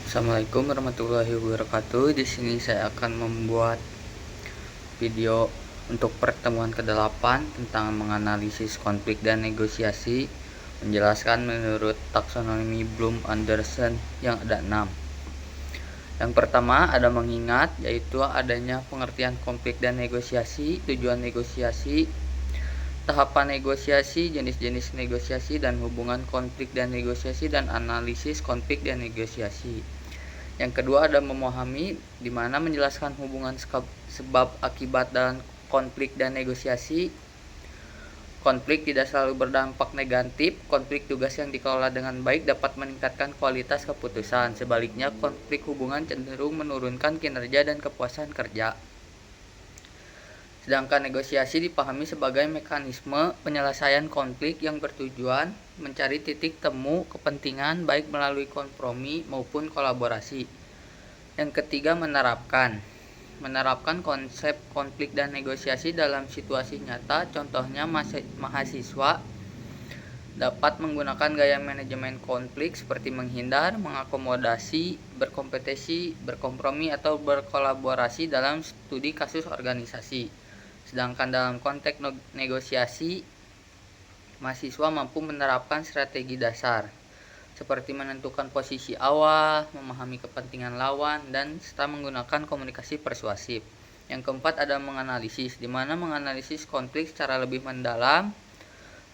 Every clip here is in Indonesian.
Assalamualaikum warahmatullahi wabarakatuh. Di sini saya akan membuat video untuk pertemuan ke-8 tentang menganalisis konflik dan negosiasi, menjelaskan menurut taksonomi Bloom-Anderson yang ada 6. Yang pertama ada mengingat, yaitu adanya pengertian konflik dan negosiasi, tujuan negosiasi, tahapan negosiasi, jenis-jenis negosiasi, dan hubungan konflik dan negosiasi, dan analisis konflik dan negosiasi. Yang kedua ada memahami, di mana menjelaskan hubungan sebab akibat dalam konflik dan negosiasi. Konflik tidak selalu berdampak negatif. Konflik tugas yang dikelola dengan baik dapat meningkatkan kualitas keputusan. Sebaliknya, konflik hubungan cenderung menurunkan kinerja dan kepuasan kerja. Sedangkan negosiasi dipahami sebagai mekanisme penyelesaian konflik yang bertujuan mencari titik temu kepentingan baik melalui kompromi maupun kolaborasi. Yang ketiga menerapkan konsep konflik dan negosiasi dalam situasi nyata. Contohnya mahasiswa dapat menggunakan gaya manajemen konflik seperti menghindar, mengakomodasi, berkompetisi, berkompromi, atau berkolaborasi dalam studi kasus organisasi. Sedangkan dalam konteks negosiasi, mahasiswa mampu menerapkan strategi dasar seperti menentukan posisi awal, memahami kepentingan lawan, dan serta menggunakan komunikasi persuasif. Yang keempat ada menganalisis, di mana menganalisis konflik secara lebih mendalam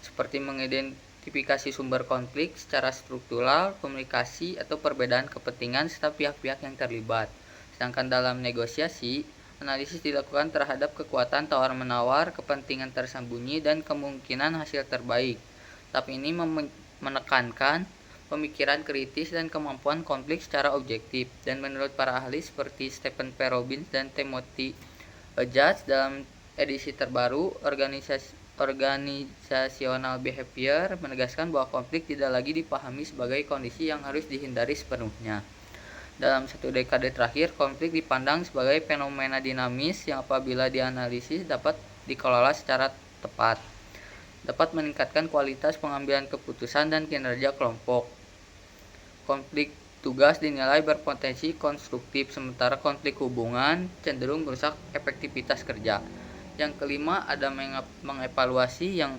seperti mengidentifikasi sumber konflik secara struktural, komunikasi, atau perbedaan kepentingan serta pihak-pihak yang terlibat. Sedangkan dalam negosiasi, analisis dilakukan terhadap kekuatan tawar-menawar, kepentingan tersembunyi, dan kemungkinan hasil terbaik. Tapi ini menekankan pemikiran kritis dan kemampuan konflik secara objektif. Dan menurut para ahli seperti Stephen P. Robbins dan Timothy Judge dalam edisi terbaru Organizational Behavior menegaskan bahwa konflik tidak lagi dipahami sebagai kondisi yang harus dihindari sepenuhnya. Dalam satu dekade terakhir, konflik dipandang sebagai fenomena dinamis yang apabila dianalisis dapat dikelola secara tepat, dapat meningkatkan kualitas pengambilan keputusan dan kinerja kelompok. Konflik tugas dinilai berpotensi konstruktif, sementara konflik hubungan cenderung merusak efektivitas kerja. Yang kelima ada mengevaluasi. Yang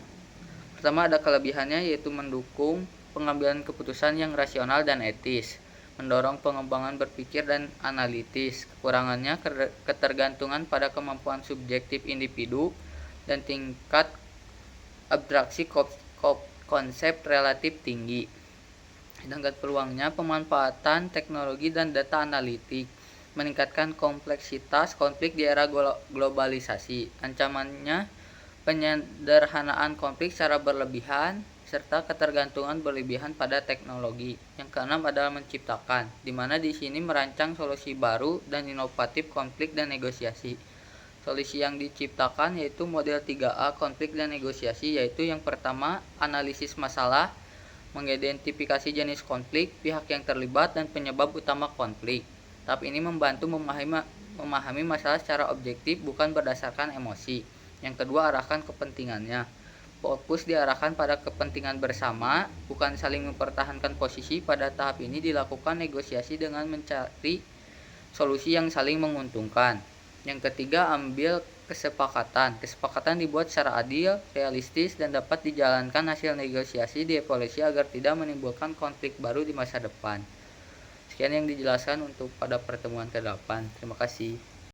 pertama ada kelebihannya, yaitu mendukung pengambilan keputusan yang rasional dan etis, mendorong pengembangan berpikir dan analitis. Kekurangannya ketergantungan pada kemampuan subjektif individu dan tingkat abstraksi konsep relatif tinggi. Sedangkan peluangnya pemanfaatan teknologi dan data analitik, meningkatkan kompleksitas konflik di era globalisasi. Ancamannya penyederhanaan konflik secara berlebihan serta ketergantungan berlebihan pada teknologi. Yang keenam adalah menciptakan, di mana di sini merancang solusi baru dan inovatif konflik dan negosiasi. Solusi yang diciptakan yaitu model 3A konflik dan negosiasi, yaitu yang pertama analisis masalah, mengidentifikasi jenis konflik, pihak yang terlibat, dan penyebab utama konflik. Tahap ini membantu memahami masalah secara objektif bukan berdasarkan emosi. Yang kedua arahkan kepentingannya. Fokus diarahkan pada kepentingan bersama, bukan saling mempertahankan posisi. Pada tahap ini dilakukan negosiasi dengan mencari solusi yang saling menguntungkan. Yang ketiga ambil kesepakatan. Kesepakatan dibuat secara adil, realistis, dan dapat dijalankan. Hasil negosiasi dievaluasi agar tidak menimbulkan konflik baru di masa depan. Sekian yang dijelaskan untuk pada pertemuan ke-8. Terima kasih.